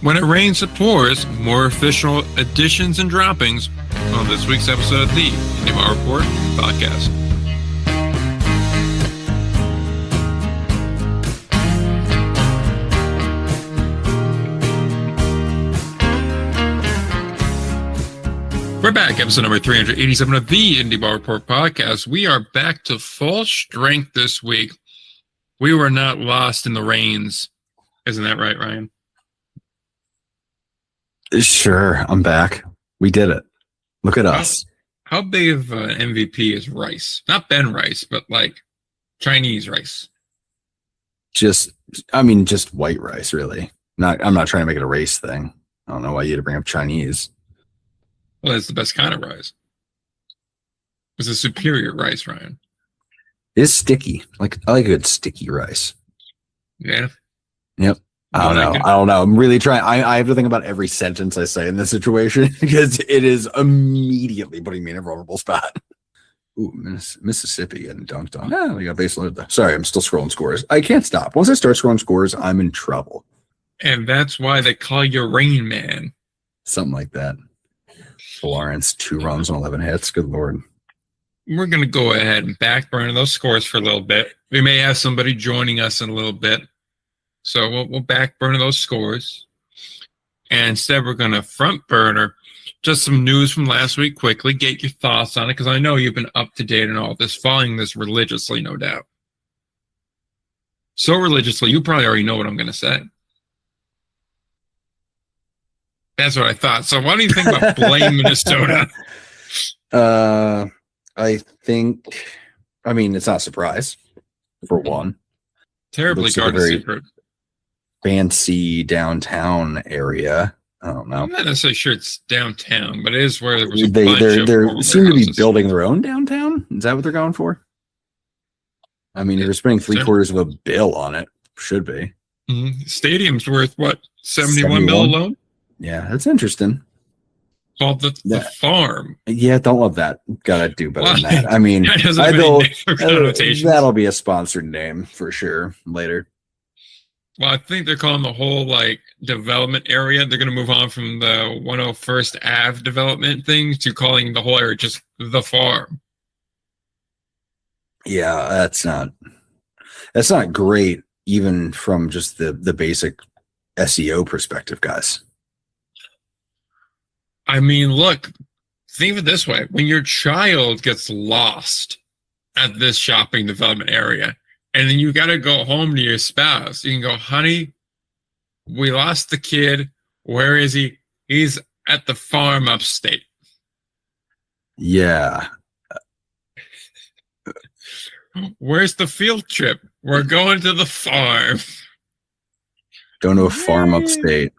When it rains, it pours. More official additions and droppings on this week's episode of the IndyMar Report podcast. We're back, episode number 387 of the IndyMar Report podcast. We are back to full strength this week. We were not lost in the rains. Isn't that right, Ryan? Sure, I'm back. We did it. Look at us. How big of an MVP is rice? Not Ben Rice, but like Chinese rice. Just white rice, really. I'm not trying to make it a race thing. I don't know why you had to bring up Chinese. Well, that's the best kind of rice. It's a superior rice, Ryan. It's sticky. I like a good sticky rice. Yeah. Yep. I don't know. I'm really trying. I have to think about every sentence I say in this situation because it is immediately putting me in a vulnerable spot. Ooh, Mississippi getting dunked on. Yeah, we got base loaded there. Sorry, I'm still scrolling scores. I can't stop. Once I start scrolling scores, I'm in trouble. And that's why they call you Rain Man. Something like that. Lawrence, 2 runs on 11 hits. Good Lord. We're going to go ahead and back burner those scores for a little bit. We may have somebody joining us in a little bit. So we'll back burner those scores. And instead, we're going to front burner just some news from last week quickly. Get your thoughts on it, because I know you've been up to date on all this, following this religiously, no doubt. So religiously, you probably already know what I'm going to say. That's what I thought. So what do you think about Blaine, Minnesota? I mean, it's not a surprise, for one. Terribly guarded secret. Fancy downtown area. I don't know. I'm not necessarily sure it's downtown, but it is where there was a they bunch of seem to be houses. building their own downtown. Is that what they're going for? I mean, if you're spending $750 million on it, should be. Mm-hmm. Stadium's worth what? 71 mil alone? Yeah, that's interesting. Called the farm. Yeah, don't love that. Gotta do better than that. I mean, that'll be a sponsored name for sure later. Well, I think they're calling the whole development area. They're going to move on from the 101st Ave development thing to calling the whole area just the farm. Yeah, that's not great, even from just the basic SEO perspective, guys. I mean, look, think of it this way. When your child gets lost at this shopping development area, and then you got to go home to your spouse, you can go, honey, we lost the kid. Where is he? He's at the farm upstate. Yeah. Where's the field trip? We're going to the farm. Going to a farm upstate.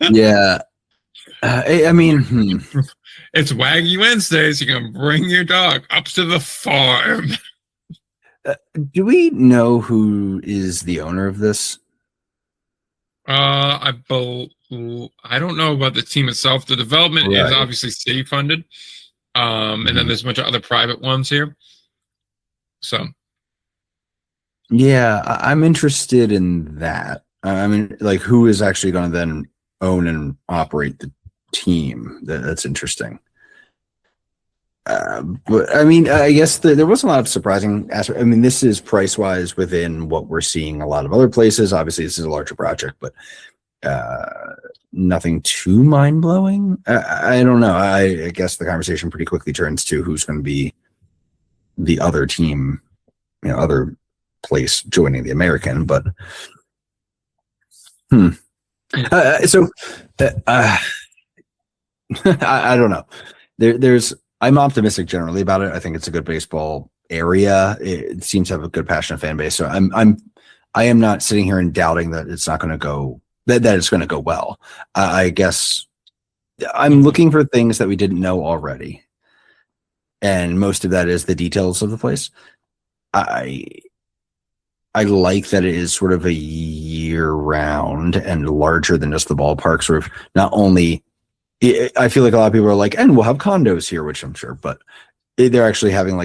Yeah. I mean, it's Waggy Wednesdays. You can bring your dog up to the farm. Do we know who is the owner of this? I don't know about the team itself. The development is obviously city funded, and then there's a bunch of other private ones here. So, yeah, I'm interested in that. I mean, who is actually going to then own and operate the team? That's interesting. But I mean, I guess there wasn't a lot of surprising aspects. I mean, this is price wise within what we're seeing a lot of other places. Obviously, this is a larger project, but nothing too mind blowing. I don't know. I guess the conversation pretty quickly turns to who's going to be the other team, other place joining the American. But I don't know. I'm optimistic generally about it. I think it's a good baseball area. It seems to have a good passionate fan base. So I am not sitting here and doubting that it's not going to go, that it's going to go well. I guess I'm looking for things that we didn't know already. And most of that is the details of the place. I like that it is sort of a year round and larger than just the ballpark. Sort of not only, I feel like a lot of people are like, and we'll have condos here, which I'm sure, but they're actually having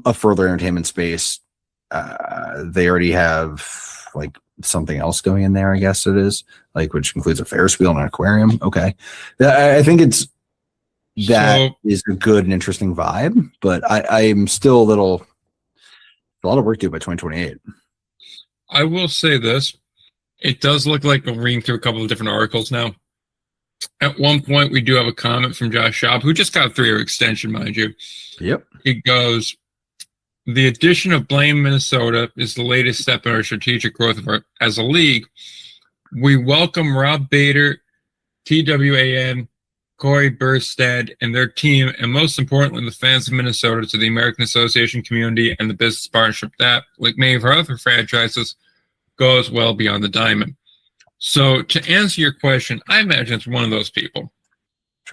a further entertainment space. They already have something else going in there, I guess it is, like, which includes a Ferris wheel and an aquarium. Okay. I think that is a good and interesting vibe, but I'm still a lot of work due by 2028. I will say this. It does look like I'm reading through a couple of different articles now. At one point, we do have a comment from Josh Schaub, who just got a 3-year extension, mind you. Yep. It goes, the addition of Blaine, Minnesota is the latest step in our strategic growth as a league. We welcome Rob Bader, TWAN, Corey Burstad, and their team, and most importantly, the fans of Minnesota to the American Association community and the business partnership that, like many of our other franchises, goes well beyond the diamond. So to answer your question, I imagine it's one of those people.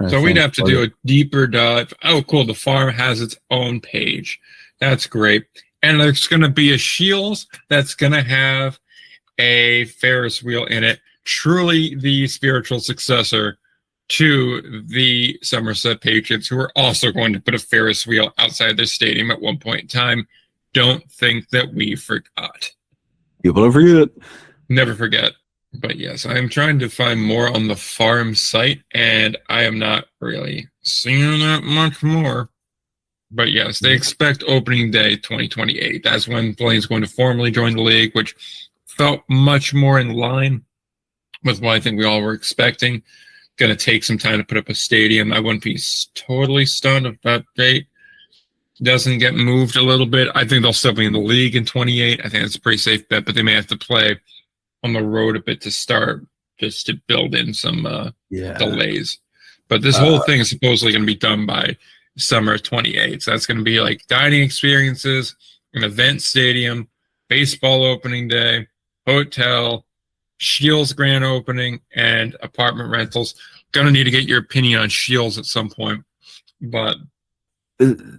So we'd have to do a deeper dive. Oh, cool. The farm has its own page. That's great. And there's going to be a Shields that's going to have a Ferris wheel in it. Truly the spiritual successor to the Somerset Patriots, who are also going to put a Ferris wheel outside their stadium at one point in time. Don't think that we forgot. People don't forget. Never forget. But yes, I am trying to find more on the farm site, and I am not really seeing that much more. But yes, they expect opening day 2028. That's when Blaine's going to formally join the league, which felt much more in line with what I think we all were expecting. Going to take some time to put up a stadium. I wouldn't be totally stunned if that date doesn't get moved a little bit. I think they'll still be in the league in 28. I think that's a pretty safe bet, but they may have to play on the road a bit to start, just to build in some delays. But this whole thing is supposedly going to be done by summer 28. So that's going to be like dining experiences, an event stadium, baseball opening day, hotel, Shields grand opening, and apartment rentals. Going to need to get your opinion on Shields at some point. But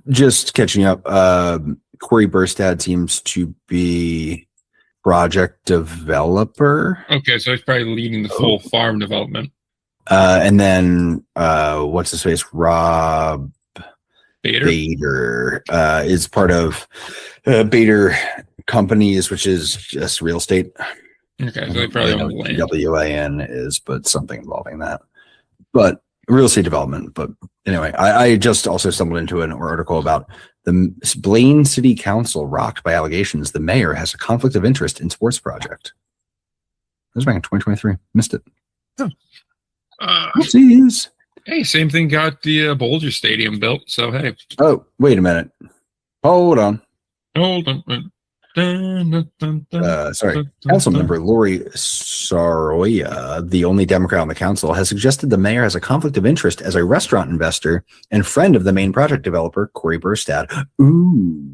just catching up, Corey Burstad seems to be project developer. Okay, so he's probably leading the full farm development. And then what's his face? Rob Bader is part of Bader Companies, which is just real estate. Okay, so they probably own land. WAN is, but something involving that. But real estate development. But anyway, I just also stumbled into an article about the Blaine City Council rocked by allegations the mayor has a conflict of interest in sports project. This was back in 2023. Missed it. Oh. Oopsies. Hey, same thing got the Boulder Stadium built. So, hey. Oh, wait a minute. Hold on. Hold on. Sorry. Council member Lori Saroya, the only Democrat on the council, has suggested the mayor has a conflict of interest as a restaurant investor and friend of the main project developer, Corey Burstad. Ooh.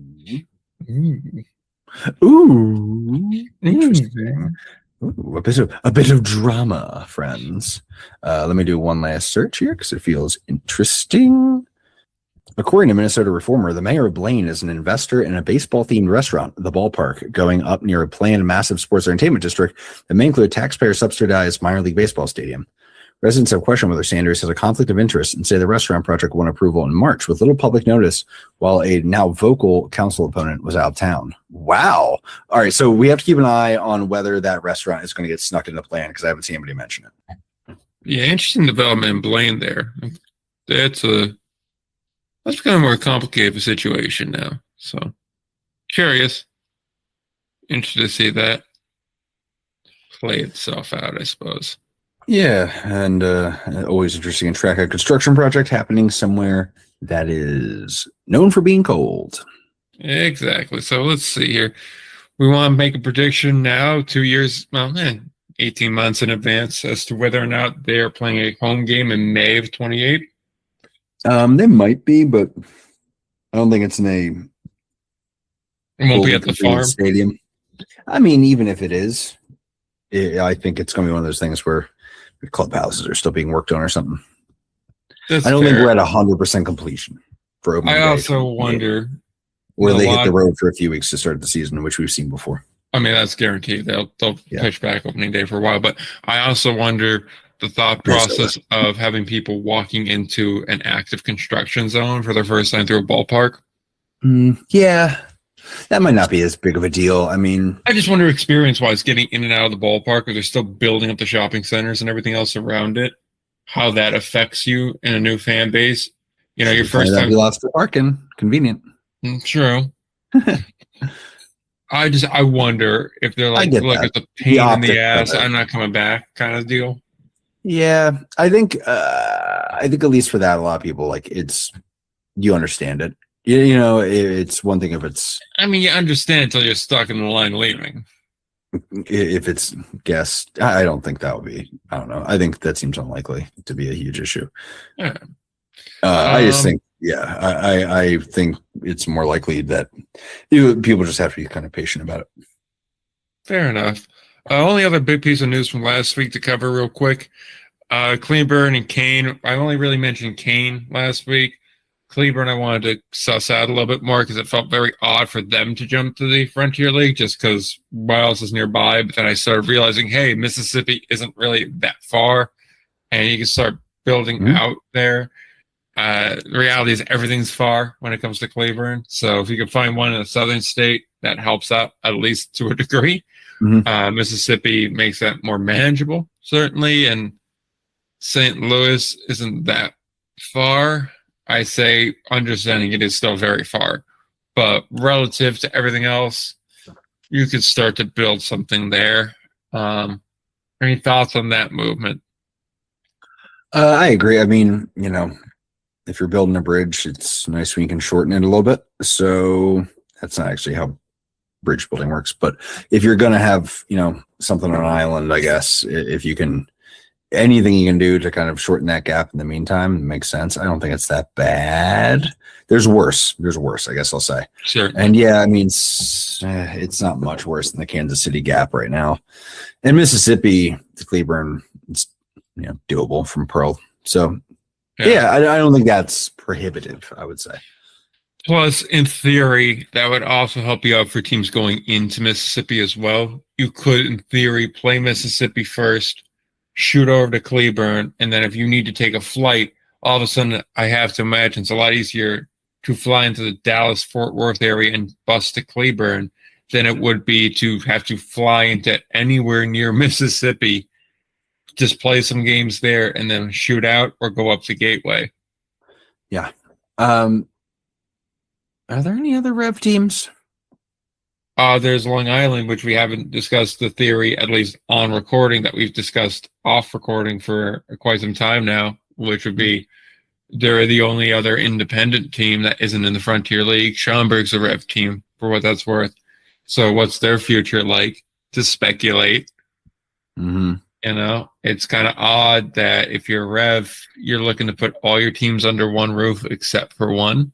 Interesting. Ooh, a bit of drama, friends. Let me do one last search here because it feels interesting. According to Minnesota Reformer, the mayor of Blaine is an investor in a baseball-themed restaurant, The Ballpark, going up near a planned massive sports entertainment district that may include a taxpayer-subsidized minor league baseball stadium. Residents have questioned whether Sanders has a conflict of interest and say the restaurant project won approval in March with little public notice while a now vocal council opponent was out of town. Wow. All right, so we have to keep an eye on whether that restaurant is going to get snuck in the plan because I haven't seen anybody mention it. Yeah, interesting development in Blaine there. That's kind of more complicated of a situation now. So, curious. Interested to see that play itself out, I suppose. Yeah, and always interesting to track a construction project happening somewhere that is known for being cold. Exactly. So, let's see here. We want to make a prediction now, 2 years, 18 months in advance as to whether or not they're playing a home game in May of 28. They might be, but I don't think it's in It won't be at the farm stadium. I mean, even if it is, I think it's going to be one of those things where the clubhouses are still being worked on or something. That's I don't fair. think we're at 100% completion for opening day. I also wonder where they hit the road for a few weeks to start the season, which we've seen before. I mean, that's guaranteed. They'll push back opening day for a while, but I also wonder the thought process of having people walking into an active construction zone for their first time through a ballpark. Yeah. That might not be as big of a deal. I mean, I just wonder, experience-wise, getting in and out of the ballpark, or they're still building up the shopping centers and everything else around it, how that affects you in a new fan base. You know, your first that'd time. be lots for parking. Convenient. True. I wonder if they're I like, get look, that. it's a The pain in optics the of ass. it. I'm not coming back, kind of deal. Yeah, I think at least for that, a lot of people like you understand it. You know, it's one thing if it's I mean, you understand until you're stuck in the line leaving. if it's guests. I don't think that would be. I don't know. I think that seems unlikely to be a huge issue. Yeah. I just think, yeah, I think it's more likely that people just have to be kind of patient about it. Fair enough. Only other big piece of news from last week to cover real quick. Cleburne and Kane. I only really mentioned Kane last week. Cleburne, I wanted to suss out a little bit more because it felt very odd for them to jump to the Frontier League just because Miles is nearby. But then I started realizing, hey, Mississippi isn't really that far, and you can start building out there. The reality is everything's far when it comes to Cleburne. So if you can find one in a southern state, that helps out at least to a degree. Mississippi makes that more manageable, certainly, and St. Louis isn't that far. I say understanding it is still very far, but relative to everything else, you could start to build something there. Any thoughts on that movement? I agree. I mean, you know, if you're building a bridge, it's nice when you can shorten it a little bit. So that's not actually how bridge building works. But if you're going to have, you know, something on an island, I guess, if you can, anything you can do to kind of shorten that gap in the meantime makes sense. I don't think it's that bad. There's worse. I guess I'll say. Sure. And yeah, I mean, it's not much worse than the Kansas City gap right now. And Mississippi to Cleburne, it's, you know, doable from Pearl. So yeah, I don't think that's prohibitive, I would say. Plus, in theory, that would also help you out for teams going into Mississippi as well. You could, in theory, play Mississippi first, shoot over to Cleburne, and then if you need to take a flight, all of a sudden, I have to imagine it's a lot easier to fly into the Dallas-Fort Worth area and bus to Cleburne than it would be to have to fly into anywhere near Mississippi, just play some games there, and then shoot out or go up to Gateway. Yeah. Are there any other Rev teams? There's Long Island, which we haven't discussed the theory, at least on recording, that we've discussed off recording for quite some time now, which would be they're the only other independent team that isn't in the Frontier League. Schaumburg's a Rev team, for what that's worth. So what's their future like? To speculate. Mm-hmm. You know, it's kind of odd that if you're Rev, you're looking to put all your teams under one roof except for one.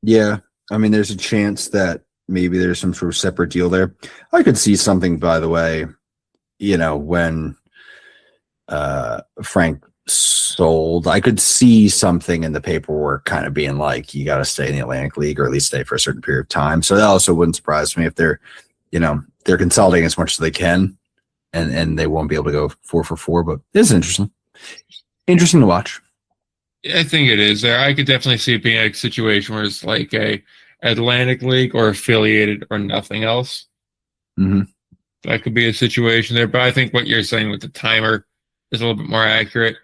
Yeah. I mean, there's a chance that maybe there's some sort of separate deal there. I could see something, by the way, you know, when Frank sold, I could see something in the paperwork kind of being like, you got to stay in the Atlantic League or at least stay for a certain period of time. So that also wouldn't surprise me if they're, you know, they're consolidating as much as they can and they won't be able to go 4 for 4, but it's interesting. Interesting to watch. I think it is there. I could definitely see it being a situation where it's like a Atlantic League or affiliated or nothing else. Mm-hmm. That could be a situation there. But I think what you're saying with the timer is a little bit more accurate.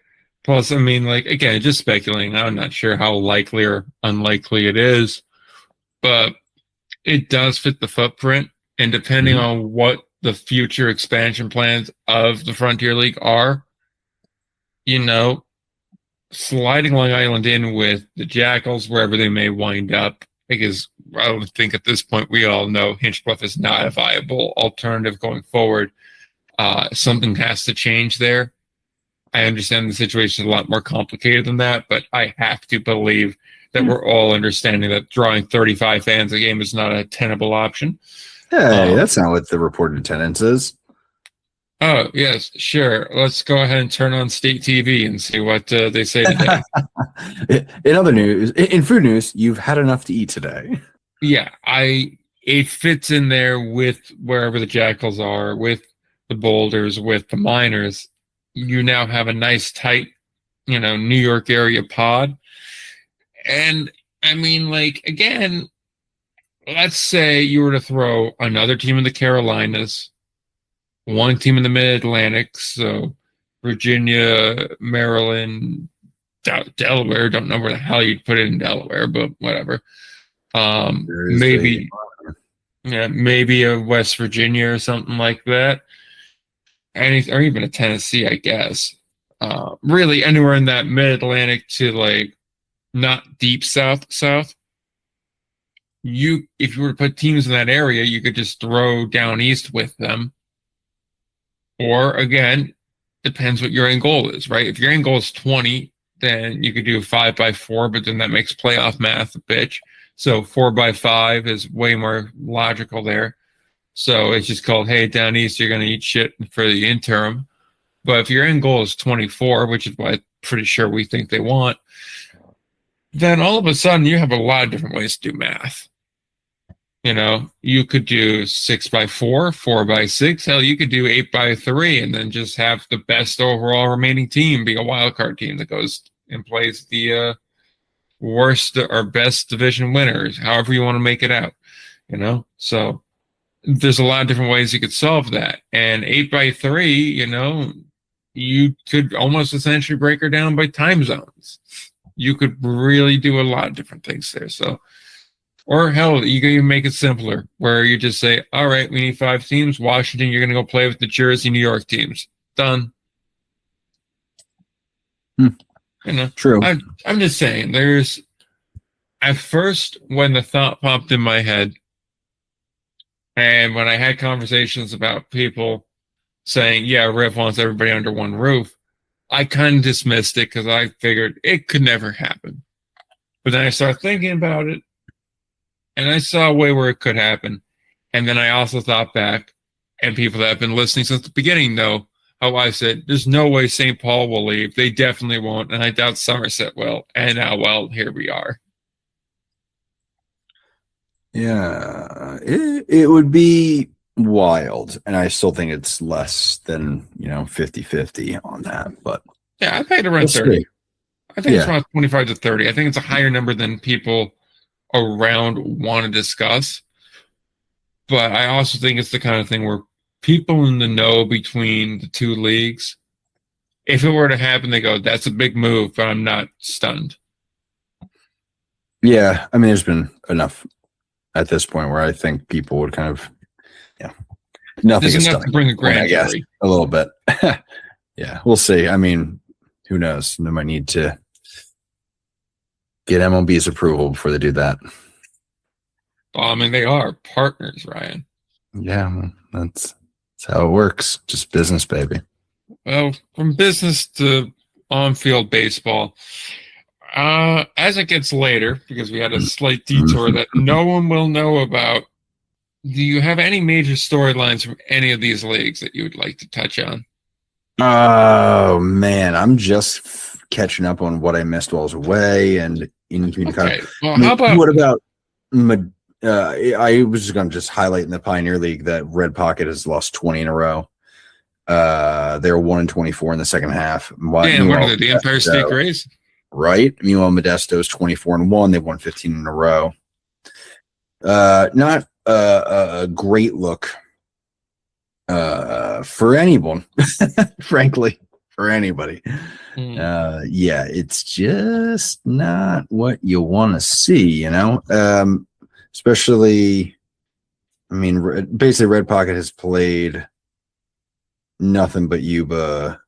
Plus, I mean, like, again, just speculating. I'm not sure how likely or unlikely it is, but it does fit the footprint. And depending on what the future expansion plans of the Frontier League are, you know, sliding Long Island in with the Jackals, wherever they may wind up, because I don't think at this point we all know Hinchcliffe is not a viable alternative going forward. Something has to change there. I understand the situation is a lot more complicated than that, but I have to believe that we're all understanding that drawing 35 fans a game is not a tenable option. Hey, that's not what the reported attendance is. Oh, yes, sure. Let's go ahead and turn on state TV and see what they say today. In other news, in food news, you've had enough to eat today. Yeah, it fits in there with wherever the Jackals are, with the Boulders, with the Miners. You now have a nice, tight, you know, New York area pod. And I mean, like, again, let's say you were to throw another team in the Carolinas, one team in the Mid-Atlantic, so Virginia, Maryland, Delaware. Don't know where the hell you'd put it in Delaware, but whatever. Maybe, yeah, maybe a West Virginia or something like that. Or even a Tennessee, I guess. Really anywhere in that Mid-Atlantic to like not deep south. If you were to put teams in that area, you could just throw down east with them. Or again, depends what your end goal is, right? If your end goal is 20, then you could do 5x4, but then that makes playoff math a bitch. So 4x5 is way more logical there. So it's just called, hey, down east, you're going to eat shit for the interim. But if your end goal is 24, which is what I'm pretty sure we think they want, then all of a sudden you have a lot of different ways to do math. You know, you could do 6x4, 4x6. Hell, you could do 8x3 and then just have the best overall remaining team be a wild card team that goes and plays the worst or best division winners, however you want to make it out. You know, so there's a lot of different ways you could solve that. And 8x3, you know, you could almost essentially break her down by time zones. You could really do a lot of different things there. So, or hell, you can even make it simpler where you just say, all right, we need 5 teams. Washington, you're going to go play with the Jersey, New York teams. Done. You know, true. I'm just saying, there's, at first, when the thought popped in my head, and when I had conversations about people saying, yeah, Riff wants everybody under one roof, I kind of dismissed it because I figured it could never happen. But then I started thinking about it, and I saw a way where it could happen. And then I also thought back, and people that have been listening since the beginning know how I said, there's no way St. Paul will leave. They definitely won't. And I doubt Somerset will. And now, well, here we are. Yeah, it would be wild. And I still think it's less than, 50-50 on that. But yeah, I paid around 30. I think it's around 25 to 30. I think it's a higher number than people around want to discuss. But I also think it's the kind of thing where people in the know between the two leagues, if it were to happen, they go, that's a big move, but I'm not stunned. Yeah, I mean, there's been enough at this point where I think people would kind of, nothing is enough to bring a grand jury. A little bit. Yeah, we'll see. I mean, who knows? They might need to get MLB's approval before they do that. Well, I mean, they are partners, Ryan. Yeah, that's how it works. Just business, baby. Well, from business to on-field baseball, as it gets later, because we had a slight detour that no one will know about, do you have any major storylines from any of these leagues that you would like to touch on? Oh, man, I'm just catching up on what I missed while I was away. And okay. Well, how about... What about... I was just going to just highlight in the Pioneer League that Red Pocket has lost 20 in a row. They're 1-24 in the second half. And what are they, the Empire State Rays? Right. Meanwhile, Modesto's 24-1. They've won 15 in a row. Not a great look for anyone, frankly, for anybody. Yeah, it's just not what you want to see, especially, I mean, basically Red Pocket has played nothing but Yuba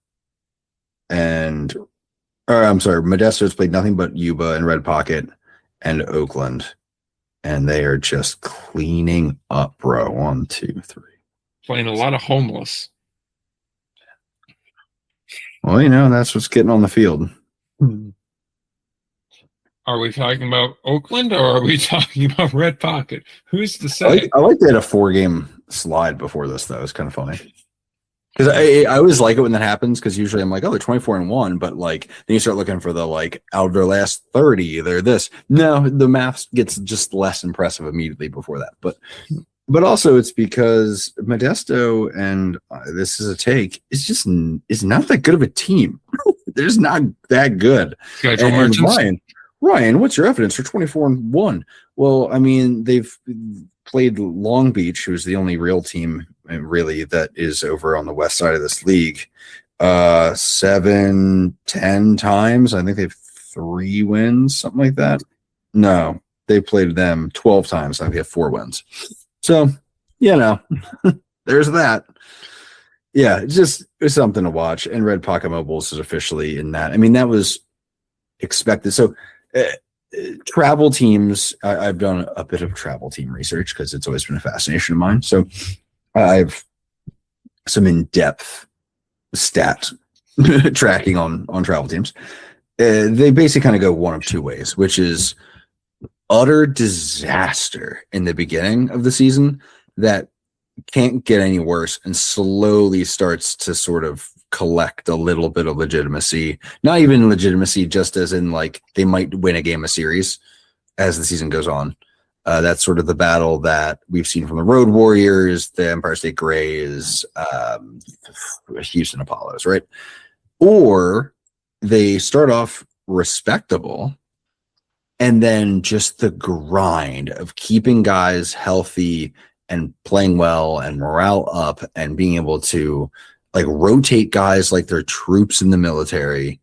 Modesto's played nothing but Yuba and Red Pocket and Oakland, and they are just cleaning up, bro. 1, 2, 3. Playing a lot of homeless. Well, that's what's getting on the field. Are we talking about Oakland or are we talking about Red Pocket? Who's to say? I like they had a 4-game slide before this, though. It's kind of funny. Because I always like it when that happens, because usually I'm like, oh, they're 24-1, but then you start looking for the out of their last 30, they're this. No, the math gets just less impressive immediately before that. But also it's because Modesto, and this is a take, is not that good of a team. They're just not that good. And Ryan, what's your evidence for 24-1? Well, I mean, they've played Long Beach, who's the only real team really that is over on the west side of this league, 7, 10 times. I think they have 3 wins, something like that. No, they played them 12 times. I think they have 4 wins. So, there's that. Yeah, it's something to watch. And Red Pocket Mobiles is officially in that. I mean, that was expected. So, travel teams, I've done a bit of travel team research because it's always been a fascination of mine. So I've some in-depth stat tracking on travel teams. They basically kind of go one of 2 ways, which is utter disaster in the beginning of the season that can't get any worse and slowly starts to sort of collect a little bit of legitimacy, not even legitimacy, just as in like they might win a game of series as the season goes on. That's sort of the battle that we've seen from the Road Warriors, the Empire State Greys, Houston Apollos, right? Or they start off respectable and then just the grind of keeping guys healthy and playing well and morale up and being able to like rotate guys like they're troops in the military.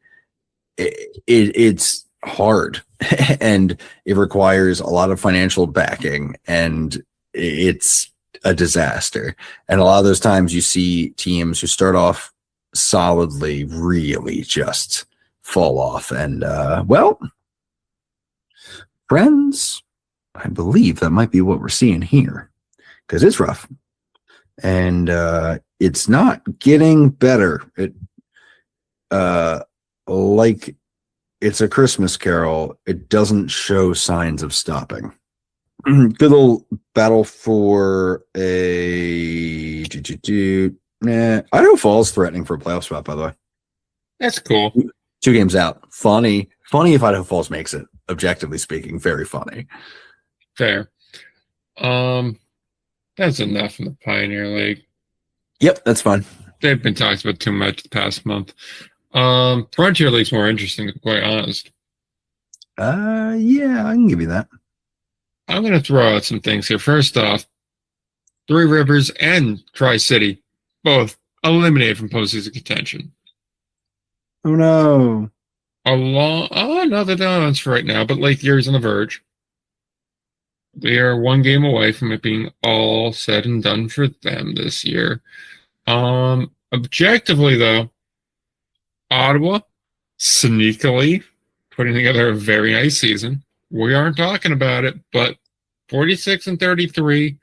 It's hard and it requires a lot of financial backing and it's a disaster. And a lot of those times you see teams who start off solidly really just fall off. And friends, I believe that might be what we're seeing here because it's rough. And it's not getting better. It like it's a Christmas Carol. It doesn't show signs of stopping. Good little battle for a Idaho Falls threatening for a playoff spot, by the way. That's cool. 2 games out. Funny if Idaho Falls makes it. Objectively speaking, very funny. Fair. That's enough in the Pioneer League. Yep, that's fine. They've been talked about too much the past month. Frontier League's more interesting, to be quite honest. Yeah, I can give you that. I'm going to throw out some things here. First off, Three Rivers and Tri-City both eliminated from postseason contention. Oh, no. No, they're not on for right now, but Lake Erie's on the verge. They are 1 game away from it being all said and done for them this year. Objectively, though, Ottawa, sneakily, putting together a very nice season. We aren't talking about it, but 46-33,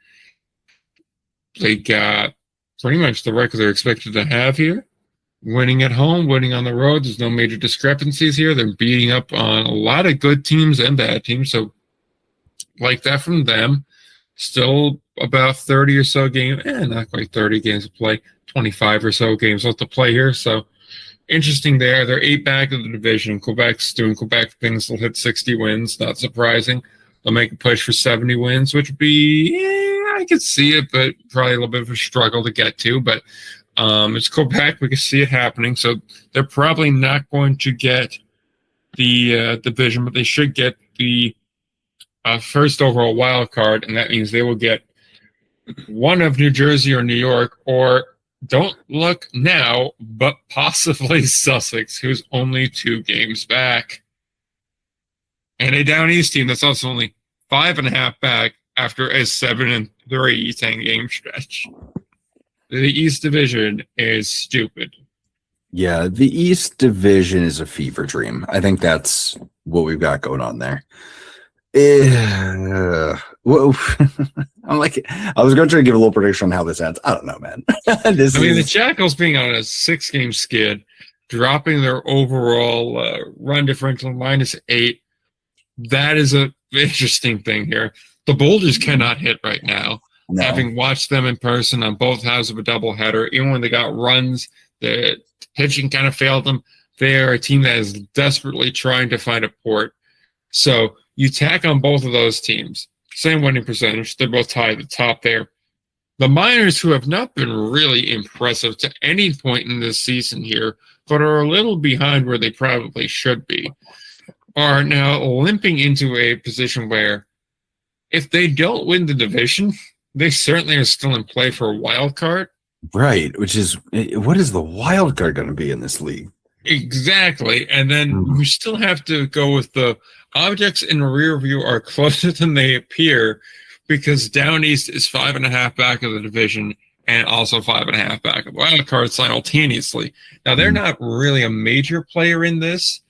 they got pretty much the record they're expected to have here. Winning at home, winning on the road. There's no major discrepancies here. They're beating up on a lot of good teams and bad teams, so like that from them. Still about 30 or so games, not quite 30 games to play, 25 or so games left to play here. So interesting there. They're 8 back of the division. Quebec's doing Quebec things. They'll hit 60 wins. Not surprising. They'll make a push for 70 wins, which would be, I could see it, but probably a little bit of a struggle to get to. But it's Quebec. We can see it happening. So they're probably not going to get the division, but they should get the first overall wild card, and that means they will get one of New Jersey or New York, or don't look now, but possibly Sussex, who's only 2 games back. And a Down East team that's also only 5.5 back after a 7-3 10-game stretch. The East Division is stupid. Yeah, the East Division is a fever dream. I think that's what we've got going on there. Whoa. I'm like, I was going to try to give a little prediction on how this ends. I don't know, man. The Jackals being on a 6-game skid, dropping their overall run differential -8. That is an interesting thing here. The Boulders cannot hit right now. No. Having watched them in person on both halves of a doubleheader, even when they got runs, the pitching kind of failed them. They're a team that is desperately trying to find a port. So you tack on both of those teams, same winning percentage. They're both tied at the top there. The Miners, who have not been really impressive to any point in this season here, but are a little behind where they probably should be. are now limping into a position where if they don't win the division, they certainly are still in play for a wild card. Right, which is what is the wild card going to be in this league? Exactly. And then we still have to go with the objects in the rear view are closer than they appear because Down East is 5.5 back of the division and also 5.5 back of the wild card simultaneously. Now, they're not really a major player in this.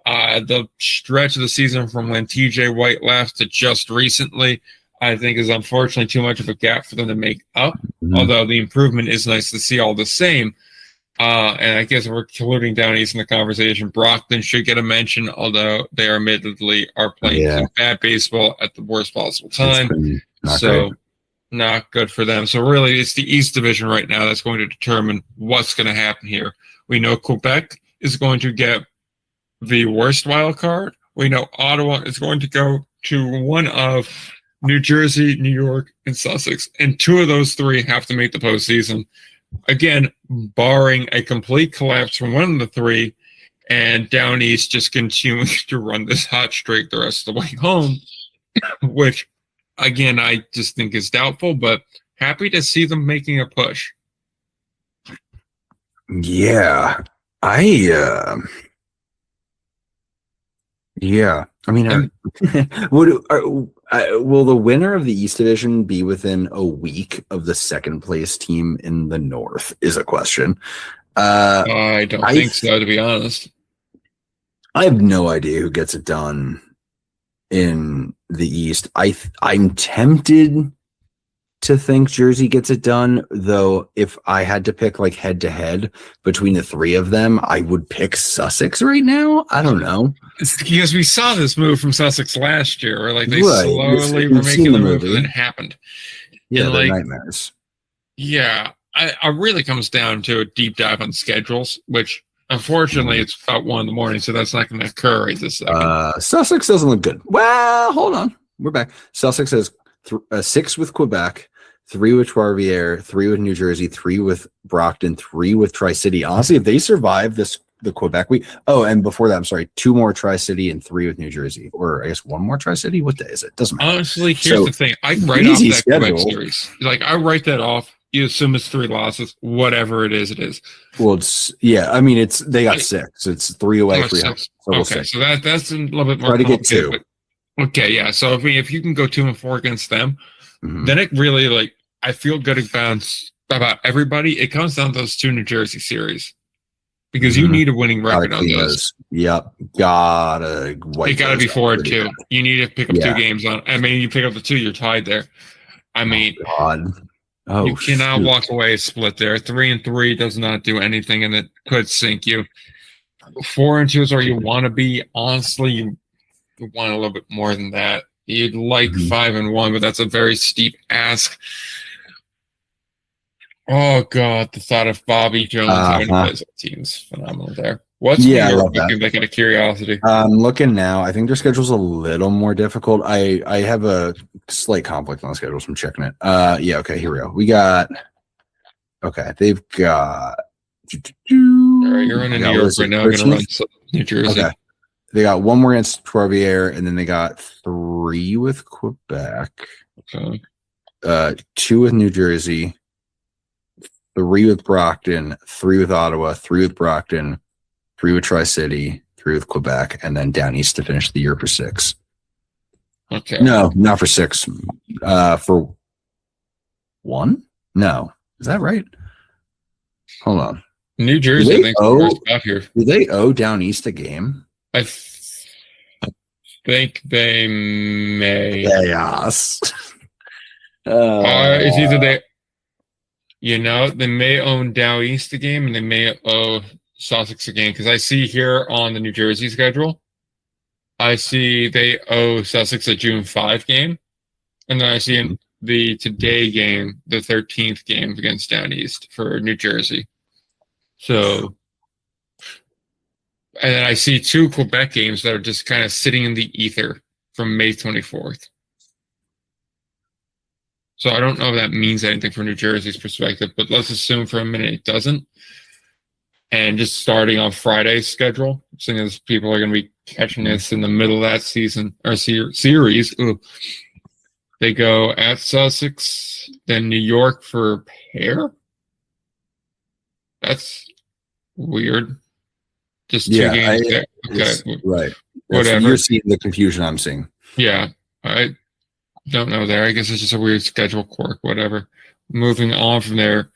The stretch of the season from when TJ White left to just recently, I think, is unfortunately too much of a gap for them to make up, although the improvement is nice to see all the same. And I guess we're colluding Down East in the conversation. Brockton should get a mention, although they admittedly are playing some bad baseball at the worst possible time. Not good for them. So really, it's the East Division right now that's going to determine what's going to happen here. We know Quebec is going to get the worst wild card. We know Ottawa is going to go to one of New Jersey, New York, and Sussex. And two of those three have to make the postseason. Again, barring a complete collapse from one of the three, and Down East just continuing to run this hot streak the rest of the way home, which, again, I just think is doubtful, but happy to see them making a push. Yeah. I mean, will the winner of the East Division be within a week of the second place team in the North? Is a question. I don't think so, to be honest. I have no idea who gets it done in the East. I'm tempted to think Jersey gets it done, though. If I had to pick like head to head between the three of them, I would pick Sussex right now. I don't know. It's because we saw this move from Sussex last year, where like they slowly were making the move and then it happened. Yeah, and, they're nightmares. Yeah, I really comes down to a deep dive on schedules, which unfortunately it's about 1 a.m, so that's not going to occur right this second. Sussex doesn't look good. Well, hold on, we're back. Sussex has 6 with Quebec, 3 with Trois-Rivières, 3 with New Jersey, 3 with Brockton, 3 with Tri-City. Honestly, if they survive the Quebec week, and before that, I'm sorry, 2 more Tri-City and 3 with New Jersey, or I guess 1 more Tri-City. What day is it? Doesn't matter. Honestly, here's the thing: I write off that Quebec series. Like I write that off. You assume it's 3 losses, whatever it is, it is. Well, I mean, they got 6. It's 3 away, 3 home. So so that's a little bit more. Try to get 2. But, okay, yeah. So if you can go 2 and 4 against them, then it really I feel good about everybody. It comes down to those 2 New Jersey series because you need a winning record on those. Yep, gotta be 4-2. You need to pick up 2 games on. I mean, you pick up the 2, you're tied there. I mean, you cannot walk away split there. 3-3 does not do anything, and it could sink you. 4-2 is where you want to be. Honestly, you want a little bit more than that. You'd like 5-1, but that's a very steep ask. Oh God, the thought of Bobby Jones having those teams phenomenal there. What's New York looking like out of curiosity? I'm looking now. I think their schedule's a little more difficult. I have a slight conflict on the schedule, so I'm checking it. Okay, here we go. They've got. You're running New York right now. Going to run New Jersey. Okay. They got 1 more against Trois-Rivières, and then they got 3 with Quebec. Okay. 2 with New Jersey, 3 with Brockton, 3 with Ottawa, 3 with Brockton, 3 with Tri-City, 3 with Quebec, and then Down East to finish the year for 6. Okay. No, not for 6. For 1? No. Is that right? Hold on. New Jersey, I think, first out here. Do they owe Down East a game? I think they may. Yes. It's either they may own Down East a game and they may owe Sussex a game, because I see here on the New Jersey schedule, I see they owe Sussex a June 5 game, and then I see in the today game, the 13th game against Down East for New Jersey. So, and then I see 2 Quebec games that are just kind of sitting in the ether from May 24th. So I don't know if that means anything from New Jersey's perspective, but let's assume for a minute it doesn't. and just starting on Friday's schedule, seeing as people are going to be catching this in the middle of that season or series. Ooh. They go at Sussex, then New York for a pair. That's weird. Just two games. Okay, right. Whatever. You're seeing the confusion I'm seeing. Yeah, I don't know there. I guess it's just a weird schedule quirk. Whatever. Moving on from there,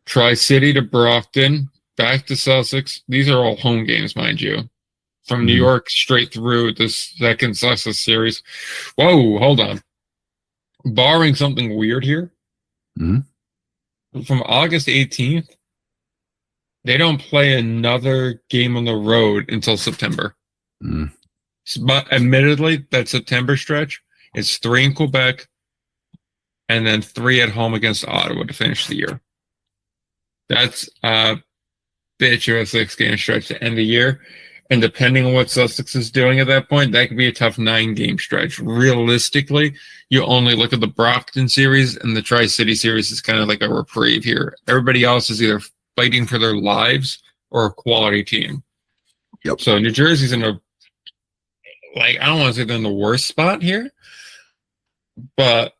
Tri-City to Brockton, back to Sussex. These are all home games, mind you. From New York straight through the second Sussex series. Whoa, hold on. Barring something weird here, from August 18th, they don't play another game on the road until September. But admittedly, that September stretch is 3 in Quebec and then 3 at home against Ottawa to finish the year. That's a bitch of a 6-game stretch to end the year. And depending on what Sussex is doing at that point, that could be a tough 9-game stretch. Realistically, you only look at the Brockton series, and the Tri-City series is kind of like a reprieve here. Everybody else is either fighting for their lives or a quality team. Yep. So New Jersey's in a, I don't want to say they're in the worst spot here, but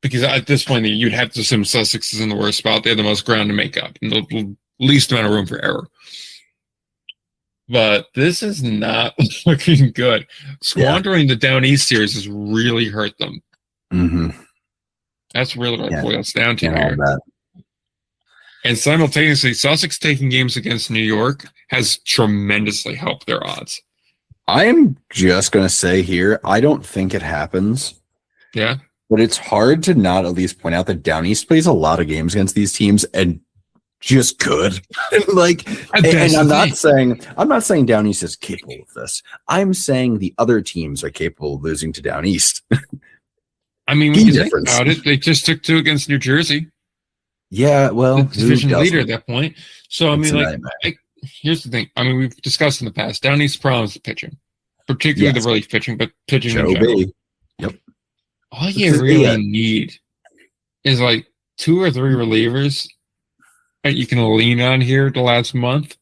because at this point, you'd have to assume Sussex is in the worst spot. They have the most ground to make up and the least amount of room for error. But this is not looking good. Squandering the Down East series has really hurt them. That's really what it boils down to here. And simultaneously, Sussex taking games against New York has tremendously helped their odds. I am just going to say here, I don't think it happens. Yeah. But it's hard to not at least point out that Down East plays a lot of games against these teams and just good. And I'm not saying Down East is capable of this. I'm saying the other teams are capable of losing to Down East. I mean, when you think about it, they just took 2 against New Jersey. Yeah, well, the division leader at that point. So I mean, here's the thing. I mean, we've discussed in the past. Down East's problem is the pitching, particularly the relief pitching, but pitching in general. Yep. All you really need is 2 or 3 relievers that you can lean on here the last month,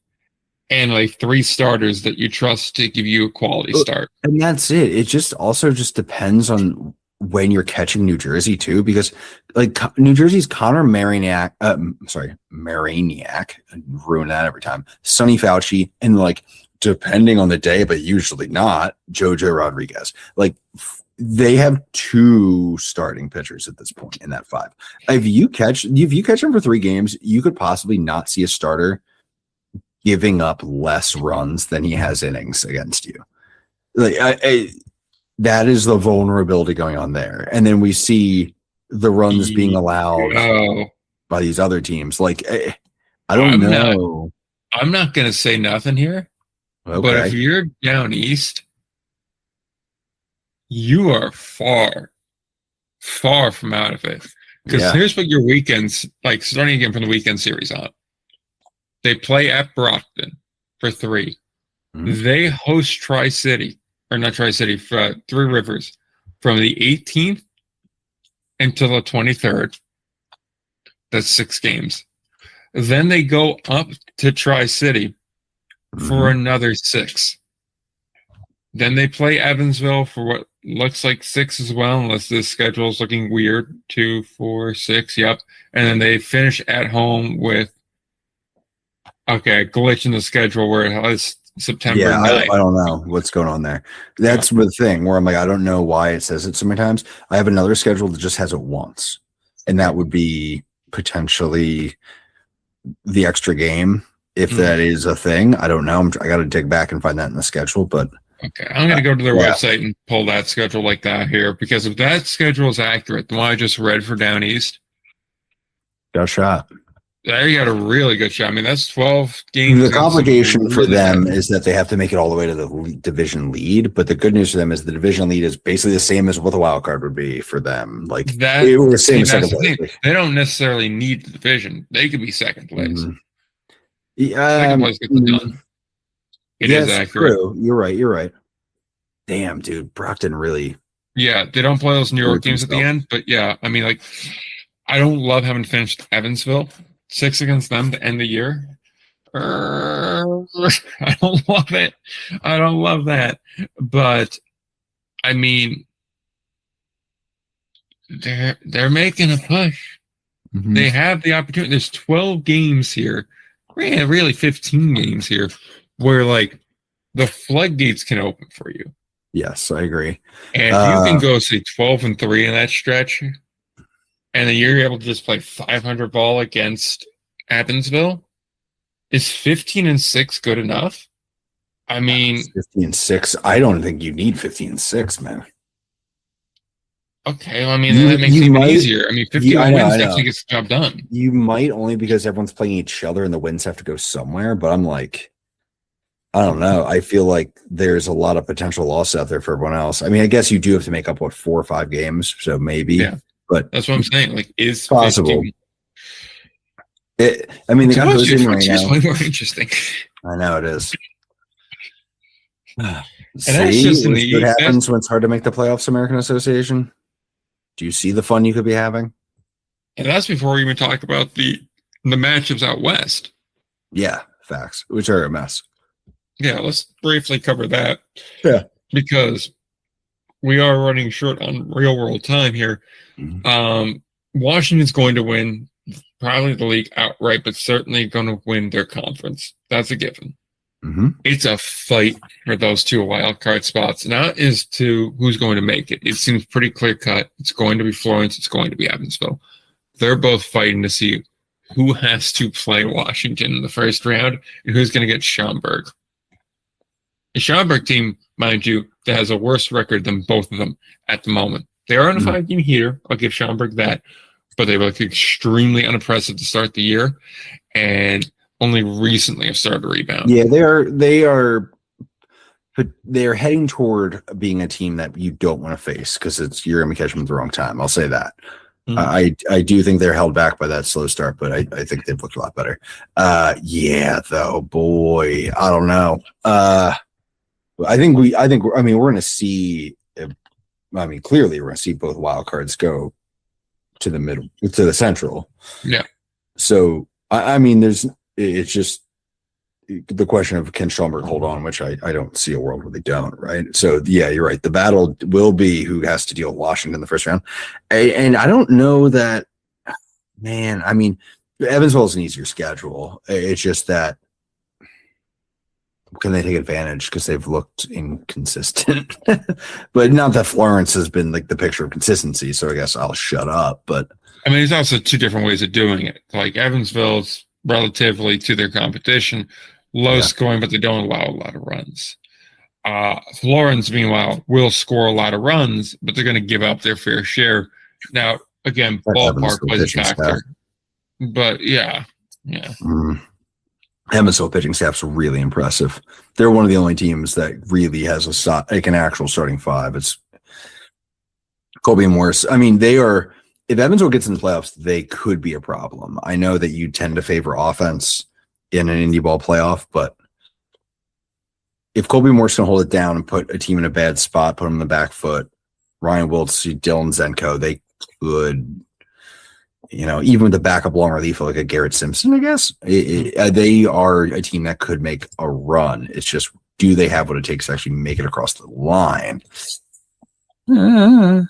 and 3 starters that you trust to give you a quality start. And that's it. It just also depends on when you're catching New Jersey too, because New Jersey's Connor Mariniak, I ruin that every time. Sonny Fauci, and depending on the day, but usually not, Jojo Rodriguez. They have 2 starting pitchers at this point in that 5. If you catch them for 3 games, you could possibly not see a starter giving up less runs than he has innings against you. That is the vulnerability going on there. And then we see the runs being allowed by these other teams. I don't know. I'm not going to say nothing here, but if you're Down East, you are far, far from out of it. Because here's what your weekends, starting again from the weekend series on. They play at Brockton for 3. They host Tri-City. Or not Tri-City, Three Rivers, from the 18th until the 23rd. That's 6 games. Then they go up to Tri-City for another 6. Then they play Evansville for what looks like 6 as well, unless this schedule is looking weird. 2, 4, 6, yep. And then they finish at home with, a glitch in the schedule where it has September 9th. I don't know what's going on there. That's the thing where I'm I don't know why it says it so many times. I have another schedule that just has it once, and that would be potentially the extra game if that is a thing. I don't know. I got to dig back and find that in the schedule, but okay, I'm going to go to their website and pull that schedule like that here, because if that schedule is accurate, the one I just read for Down East, got a shot. There you got a really good shot. I mean, that's 12 games. The complication for them is that they have to make it all the way to the division lead. But the good news for them is the division lead is basically the same as what the wild card would be for them. It was the same as second place. They don't necessarily need the division. They could be second place. Second place gets it done. It is accurate. True. You're right. Damn, dude. Brockton really. Yeah, they don't play those New York games at the end. But I mean, I don't love having finished Evansville. 6 against them to end the year, I don't love it. I don't love that. But I mean, they're making a push. Mhm. They have the opportunity. There's 12 games here, really 15 games here, where like the floodgates can open for you. Yes, I agree. And if you can go say 12-3 in that stretch, and then you're able to just play 500 ball against Evansville, is 15-6 good enough? I mean, 15-6. I don't think you need 15-6, man. okay, well, I mean, that makes it even easier. I mean, 51 wins definitely gets the job done. You might, only because everyone's playing each other and the wins have to go somewhere, but I'm like, I don't know. I feel like there's a lot of potential loss out there for everyone else. I mean, I guess you do have to make up, 4 or 5 games, so maybe. Yeah, but that's what I'm saying. Like, is possible. 50, I mean, they got those in right now. Way more interesting. I know it is. See what happens when it's hard to make the playoffs, American Association? Do you see the fun you could be having? And that's before we even talk about the matchups out west. Yeah, facts, which are a mess. Yeah, let's briefly cover that. Yeah. Because we are running short on real world time here. Mm-hmm. Washington's going to win probably the league outright, but certainly going to win their conference. That's a given. Mm-hmm. It's a fight for those 2 wild card spots. Now is to who's going to make it. It seems pretty clear cut. It's going to be Florence. It's going to be Evansville. They're both fighting to see who has to play Washington in the first round and who's going to get Schaumburg. The Schaumburg team, mind you, that has a worse record than both of them at the moment. They are on a 5-game heater. I'll give Schaumburg that. But they look extremely unimpressive to start the year. And only recently have started to rebound. Yeah, they are heading toward being a team that you don't want to face because you're going to catch them at the wrong time. I'll say that. Mm-hmm. I do think they're held back by that slow start, but I think they've looked a lot better. Yeah, though, boy, I don't know. I mean, we're going to see. I mean, clearly, we're going to see both wild cards go to the middle, to the central. Yeah. So I mean, it's just the question of can Schaumburg hold on, which I don't see a world where they don't, right? So, yeah, you're right. The battle will be who has to deal with Washington in the first round. And I don't know that, man, I mean, Evansville is an easier schedule. It's just that, can they take advantage because they've looked inconsistent? But not that Florence has been like the picture of consistency, so I guess I'll shut up. But I mean, there's also 2 different ways of doing it. Like Evansville's relatively to their competition, low scoring, but they don't allow a lot of runs. Florence, meanwhile, will score a lot of runs, but they're going to give up their fair share. Now, again, ballpark plays a factor. But yeah. Evansville pitching staff's really impressive. They're one of the only teams that really has an actual starting 5. It's Colby and Morris. I mean, they are. If Evansville gets in the playoffs, they could be a problem. I know that you tend to favor offense in an indie ball playoff, but if Colby Morris can hold it down and put a team in a bad spot, put them in the back foot, Ryan Wiltz, Dylan Zenko, they could, even with the backup long relief like a Garrett Simpson, I guess, they are a team that could make a run. It's just, do they have what it takes to actually make it across the line? Man,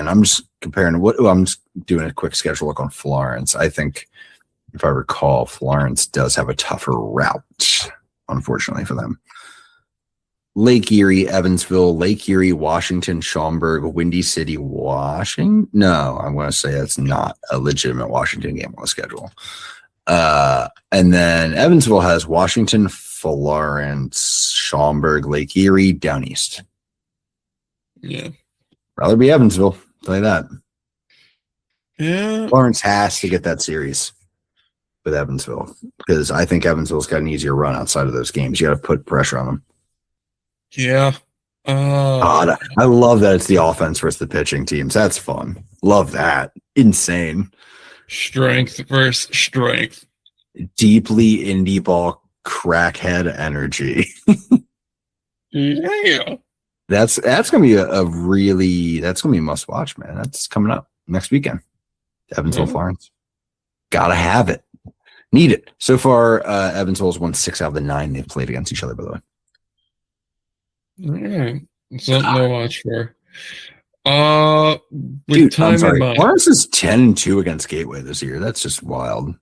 I'm just comparing I'm just doing a quick schedule look on Florence. I think, if I recall, Florence does have a tougher route, unfortunately for them. Lake Erie, Evansville, Lake Erie, Washington, Schaumburg, Windy City, Washington. No, I'm going to say that's not a legitimate Washington game on the schedule. And then Evansville has Washington, Florence, Schaumburg, Lake Erie, down east. Yeah. Rather be Evansville, I'll tell you that. Yeah. Florence has to get that series with Evansville because I think Evansville's got an easier run outside of those games. You got to put pressure on them. Yeah. God, I love that it's the offense versus the pitching teams. That's fun. Love that. Insane. Strength versus strength. Deeply indie ball crackhead energy. Yeah. That's gonna be that's gonna be a must watch, man. That's coming up next weekend. Evansville, Florence. Gotta have it. Need it. So far, Evansville's won 6 out of the 9 they've played against each other, by the way. All right. Something to watch for. With Dude, time I'm sorry. in mind. Lawrence is 10-2 against Gateway this year. That's just wild.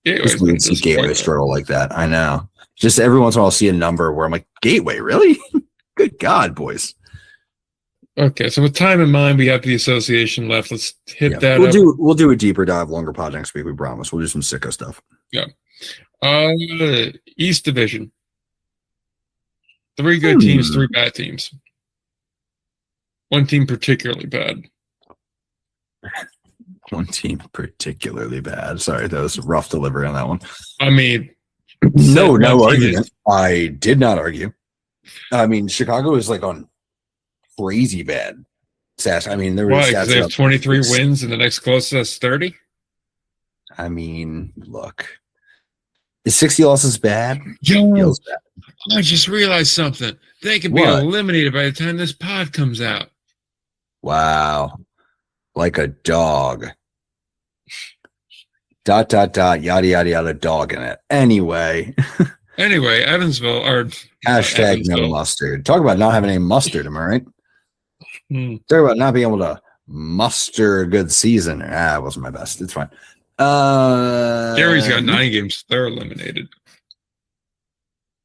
Gateway's Just weird to see Gateway struggle like that. I know. Just every once in a while I'll see a number where I'm like, Gateway, really? Good God, boys. Okay, so with time in mind, we have the association left. Let's hit that up. We'll do a deeper dive, longer pod next week, we promise. We'll do some sicko stuff. Yeah. East Division. 3 good teams, 3 bad teams. One team particularly bad. One team particularly bad. Sorry, that was a rough delivery on that one. I mean, no argument. I did not argue. I mean, Chicago is like on crazy bad stats. I mean, there was stats. They have 23 wins and the next closest is 30. I mean, look, is 60 losses bad? Yo, I just realized something. They could be eliminated by the time this pod comes out. Wow. Like a dog. ... yada yada yada dog in it. Anyway, Evansville or hashtag no mustard. Talk about not having any mustard, am I right? Talk about not being able to muster a good season. It wasn't my best. It's fine. Gary's got 9 games. They're eliminated.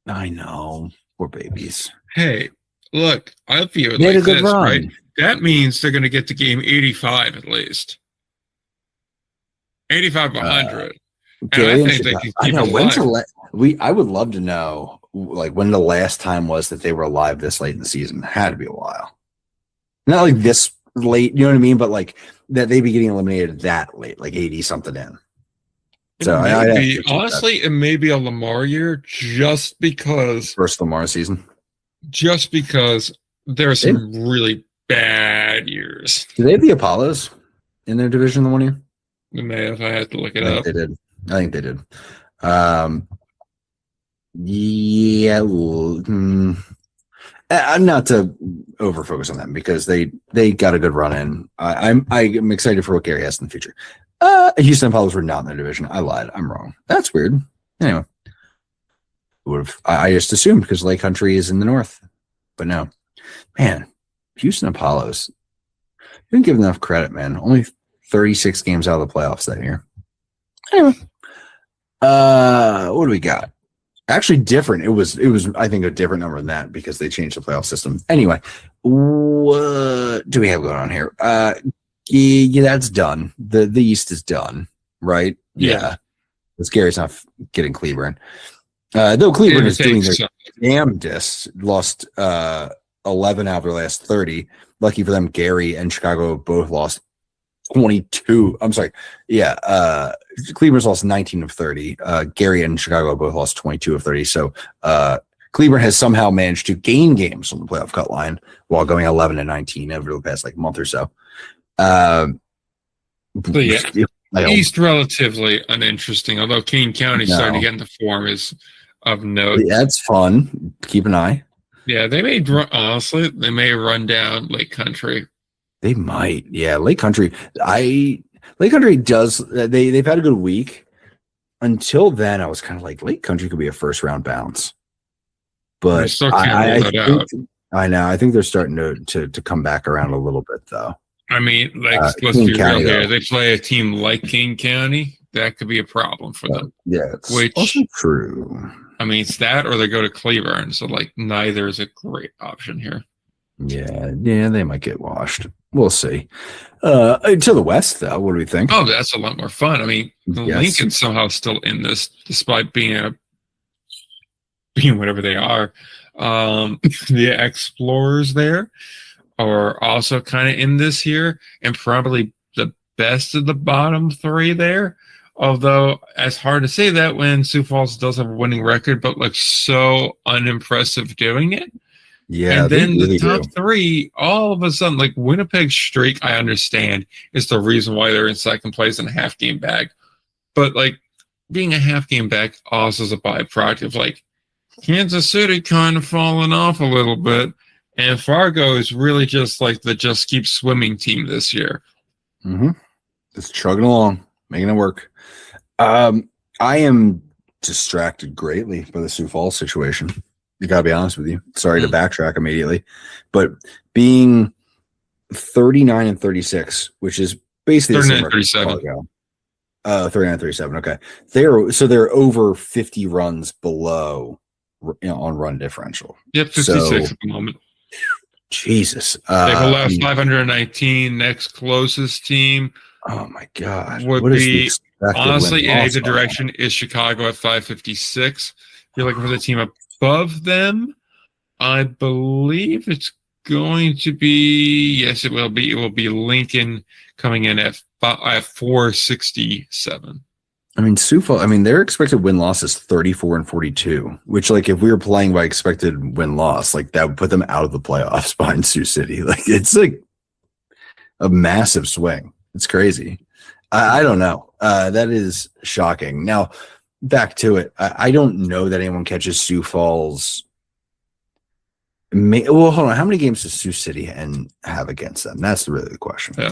I know. Poor babies. Hey, look, I view it like this, right? That means they're going to get to game 85 at least. 85 100. And I think they can keep it alive. I would love to know like when the last time was that they were alive this late in the season. It had to be a while. Not like this late, you know what I mean? But like that they'd be getting eliminated that late, like 80 something in. So honestly, it may be a Lamar year just because first Lamar season. Just because there are some really bad years. Do they have the Apollos in their division the one year? They may have. I had to look it up. They did. I think they did. Yeah. I'm not to over focus on them because they got a good run in. I'm excited for what Gary has in the future. Houston Apollos were not in their division. I lied. I'm wrong. That's weird. Anyway, I just assumed because Lake Country is in the north, but no, man. Houston Apollos didn't give enough credit, man. Only 36 games out of the playoffs that year. Anyway, what do we got? Actually, different. It was. I think a different number than that because they changed the playoff system. Anyway, what do we have going on here? Yeah, that's done. The East is done, right? Yeah. Because Gary's not getting Cleburne. Though Cleburne is doing their damnedest. Lost 11 out of their last 30. Lucky for them, Gary and Chicago both lost 22. I'm sorry. Yeah. Cleburne's lost 19 of 30. Gary and Chicago both lost 22 of 30. So Cleburne has somehow managed to gain games on the playoff cut line while going 11-19 over the past like month or so. East relatively uninteresting, although Kane County starting to get into form is of note. Yeah, it's fun. Keep an eye. Yeah, they may run down Lake Country. They might. Yeah, Lake Country. Lake Country does. They've had a good week. Until then, I was kind of like Lake Country could be a first round bounce. But I know. I think they're starting to come back around a little bit though. I mean, let's be real here. They play a team like King County. That could be a problem for them. Yeah, it's also true. I mean, it's that or they go to Cleburne. So, like, neither is a great option here. Yeah, they might get washed. We'll see. To the west, though, what do we think? Oh, that's a lot more fun. I mean, Lincoln's somehow still in this, despite being whatever they are. The Explorers there are also kind of in this here, and probably the best of the bottom 3 there. Although, it's hard to say that when Sioux Falls does have a winning record, but looks so unimpressive doing it. Yeah, and then the top 3, all of a sudden, like Winnipeg's streak, I understand, is the reason why they're in second place in a half game back. But like being a half game back also is a byproduct of like Kansas City kind of falling off a little bit. And Fargo is really just like the just keep swimming team this year. Mm-hmm. Just chugging along, making it work. I am distracted greatly by the Sioux Falls situation. I gotta be honest with you. Sorry to backtrack immediately, but being 39 and 36, which is basically the same record as 39-37. 39-37. Okay, they're over 50 runs below, on run differential. Yep, 56 at the moment. Jesus, They've allowed 519. Next closest team. Oh my God, would what be honestly in either either direction is Chicago at 556. You're looking for the team above them. I believe it's going to be, yes, it will be. It will be Lincoln coming in at 467. I mean, Sioux Falls, their expected win-loss is 34 and 42, which, like, if we were playing by expected win-loss, like, that would put them out of the playoffs behind Sioux City. Like, it's, like, a massive swing. It's crazy. I don't know. That is shocking. Now, back to it. I don't know that anyone catches Sioux Falls. Well, hold on. How many games does Sioux City have against them? That's really the question. Yeah.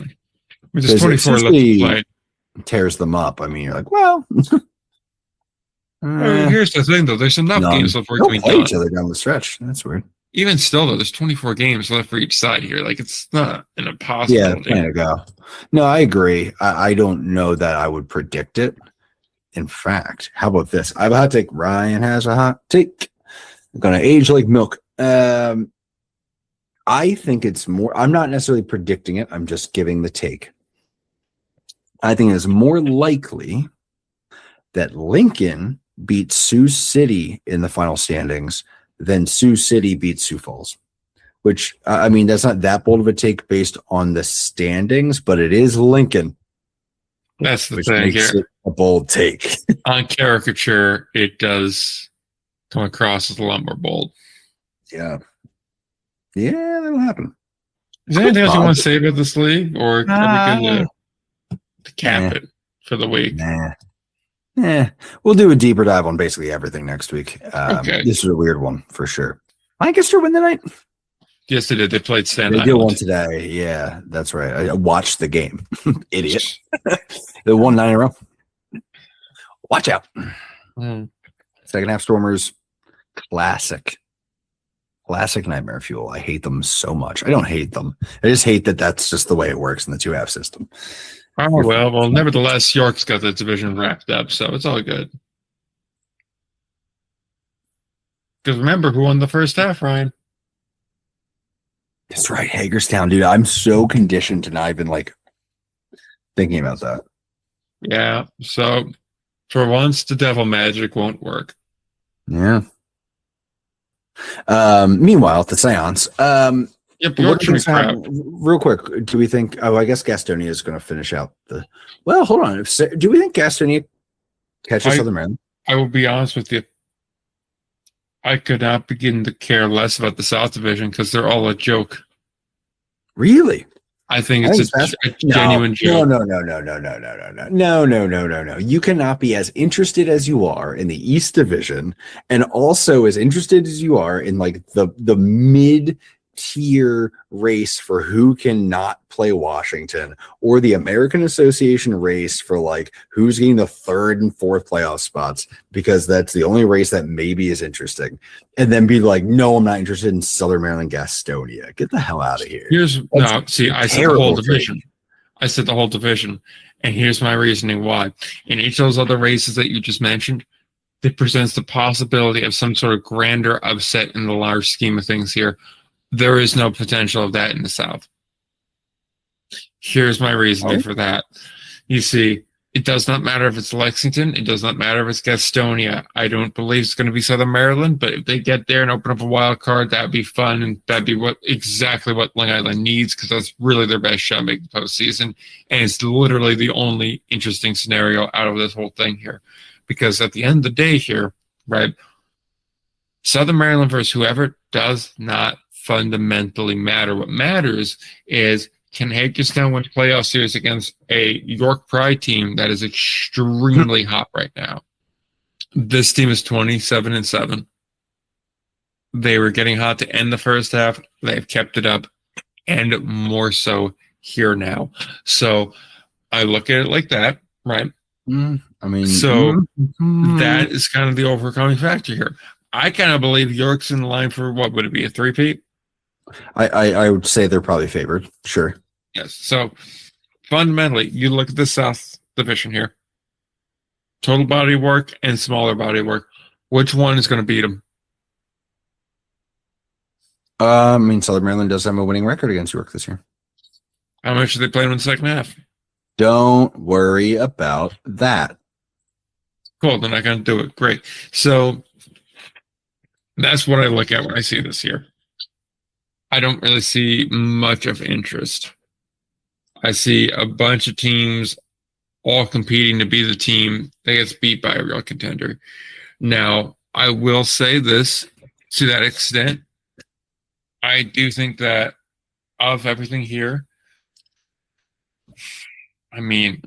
There's 24 left to play. Tears them up. You're like, well. Here's the thing, though. There's enough games left for it to be play done. Each other down the stretch. That's weird. Even still, though, there's 24 games left for each side here. Like, it's not an impossibility. Yeah, plan to go. No, I agree. I don't know that I would predict it. In fact, how about this? I have a hot take. Ryan has a hot take. I'm going to age like milk. I think it's more, I'm not necessarily predicting it. I'm just giving the take. I think it's more likely that Lincoln beats Sioux City in the final standings than Sioux City beats Sioux Falls, which, that's not that bold of a take based on the standings, but it is Lincoln. That's the thing here. A bold take. On caricature, it does come across as a lot more bold. Yeah. Yeah, that'll happen. Is there anything else you want to say about this league? Or are we good to cap it for the week? We'll do a deeper dive on basically everything next week. Okay. This is a weird one for sure. Lancaster win the night? Yes, they did. They played Staten Island. They did one today. Yeah, that's right. I watched the game. Idiot. They won 9 in a row. Watch out. Second half Stormers. Classic nightmare fuel. I hate them so much. I don't hate them. I just hate that that's just the way it works in the 2-half system. Oh, well, nevertheless, York's got the division wrapped up, so it's all good. Because remember who won the first half, Ryan? That's right, Hagerstown, dude. I'm so conditioned to not even thinking about that. Yeah, so for once, the devil magic won't work. Yeah. Meanwhile, at the seance, yep, real quick, do we think? Oh, I guess Gastonia is going to finish out the. Well, hold on. Do we think Gastonia catches Southern Maryland? I will be honest with you. I could not begin to care less about the South Division because they're all a joke. Really? I think it's a genuine joke. No. You cannot be as interested as you are in the East Division and also as interested as you are in the mid-tier race for who can not play Washington or the American Association race for who's getting the third and fourth playoff spots because that's the only race that maybe is interesting. And then be like, no, I'm not interested in Southern Maryland Gastonia. Get the hell out of here. I said the whole division. I said the whole division. And here's my reasoning why. In each of those other races that you just mentioned, it presents the possibility of some sort of grander upset in the large scheme of things here. There is no potential of that in the South. Here's my reasoning for that. You see, it does not matter if it's Lexington. It does not matter if it's Gastonia. I don't believe it's going to be Southern Maryland, but if they get there and open up a wild card, that would be fun, and that'd be exactly what Long Island needs because that's really their best shot at making the postseason, and it's literally the only interesting scenario out of this whole thing here. Because at the end of the day here, right, Southern Maryland versus whoever does not fundamentally matter. What matters is, can Hagerstown win playoff series against a York Pride team that is extremely hot right now? This team is 27-7. They were getting hot to end the first half. They've kept it up, and more so here now. So I look at it like that, right? I I mean, So that is kind of the overcoming factor here. I kind of believe York's in line for what would it be, a three-peat? I would say they're probably favored. Sure. Yes. So fundamentally, you look at the South Division here. Total body work and smaller body work. Which one is going to beat them? I mean, Southern Maryland does have a winning record against York this year. How much are they playing in the second half? Don't worry about that. Cool. They're not going to do it. Great. So that's what I look at when I see this here. I don't really see much of interest. I see a bunch of teams all competing to be the team that gets beat by a real contender. Now, I will say this to that extent. I do think that of everything here, I mean,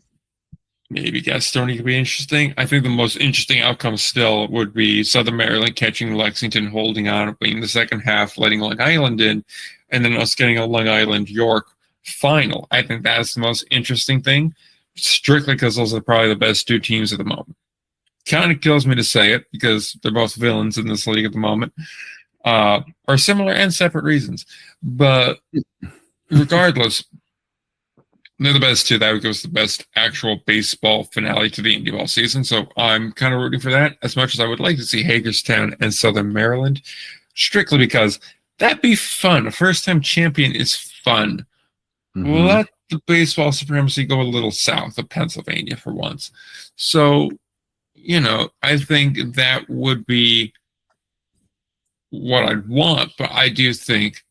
maybe Gastonia could be interesting. I think the most interesting outcome still would be Southern Maryland catching Lexington, holding on, winning the second half, letting Long Island in, and then us getting a Long Island York final. I think that's the most interesting thing, strictly because those are probably the best two teams at the moment. Kind of kills me to say it because they're both villains in this league at the moment, for similar and separate reasons. But regardless, they're the best two. That would give us the best actual baseball finale to the Indy Ball season. So I'm kind of rooting for that as much as I would like to see Hagerstown and Southern Maryland, strictly because that'd be fun. A first-time champion is fun. Mm-hmm. Let the baseball supremacy go a little south of Pennsylvania for once. So, I think that would be what I'd want, but I do think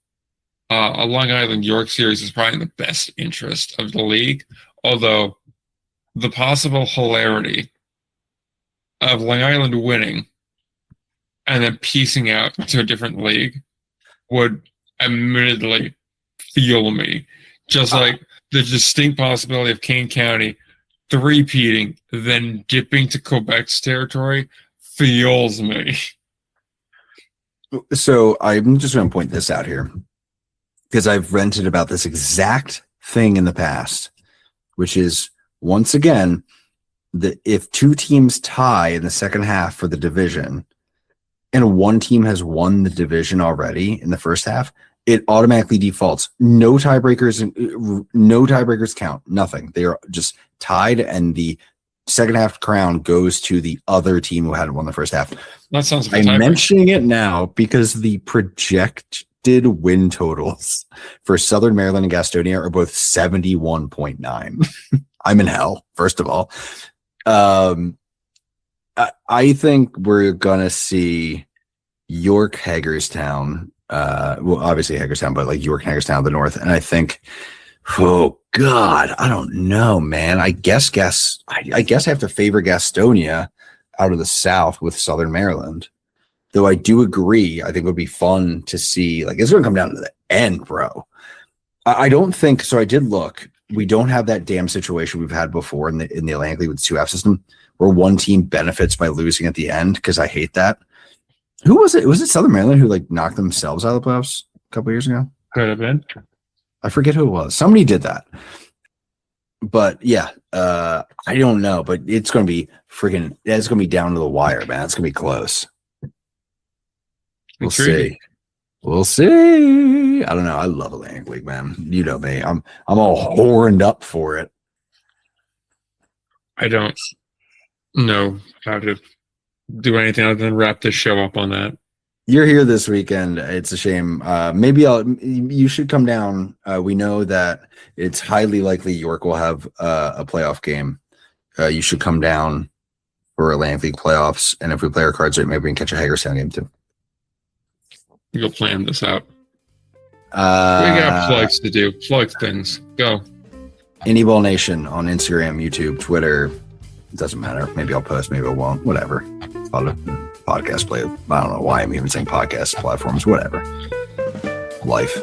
a Long Island York series is probably in the best interest of the league, although the possible hilarity of Long Island winning and then piecing out to a different league would admittedly fuel me. Just like the distinct possibility of Kane County three-peating, then dipping to Quebec's territory fuels me. So I'm just going to point this out here because I've rented about this exact thing in the past, which is, once again, if two teams tie in the second half for the division and one team has won the division already in the first half, it automatically defaults. No tiebreakers count. Nothing. They are just tied, and the second half crown goes to the other team who hadn't won the first half. That sounds like I'm mentioning it now because the projected win totals for Southern Maryland and Gastonia are both 71.9. I'm in hell, first of all. I think we're gonna see York, Hagerstown. Well, obviously Hagerstown, but like York, Hagerstown, the north. And I think, oh God, I don't know, man. I guess I have to favor Gastonia out of the south with Southern Maryland. Though I do agree, I think it would be fun to see. Like, it's going to come down to the end, bro. I don't think so. I did look. We don't have that damn situation we've had before in the Atlantic League with the 2F system, where one team benefits by losing at the end. Because I hate that. Who was it? Was it Southern Maryland who like knocked themselves out of the playoffs a couple years ago? Could have been. I forget who it was. Somebody did that. But yeah, I don't know. But it's going to be freaking. It's going to be down to the wire, man. It's going to be close. We'll see. We'll see. I don't know. I love Atlantic League, man. You know me. I'm all horned up for it. I don't know how to do anything other than wrap this show up on that. You're here this weekend. It's a shame. Maybe you should come down. We know that it's highly likely York will have a playoff game. You should come down for Atlantic League playoffs. And if we play our cards right, maybe we can catch a Hagerstown game too. You'll plan this out. We got plugs to do. Plug things. Go. Indie Ball Nation on Instagram, YouTube, Twitter. It doesn't matter. Maybe I'll post, maybe I won't. Whatever. Podcast play. I don't know why I'm even saying podcast platforms. Whatever. Life.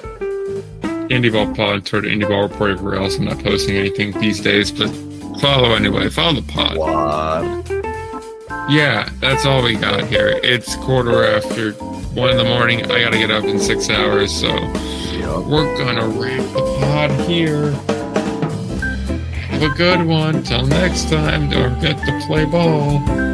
Indie Ball Pod, Twitter, Indie Ball Report, everywhere else. I'm not posting anything these days, but follow anyway. Follow the pod. What? Yeah, that's all we got here. It's 1:15 in the morning. I gotta get up in 6 hours, so we're gonna wrap the pod here. Have a good one. Till next time. Don't forget to play ball.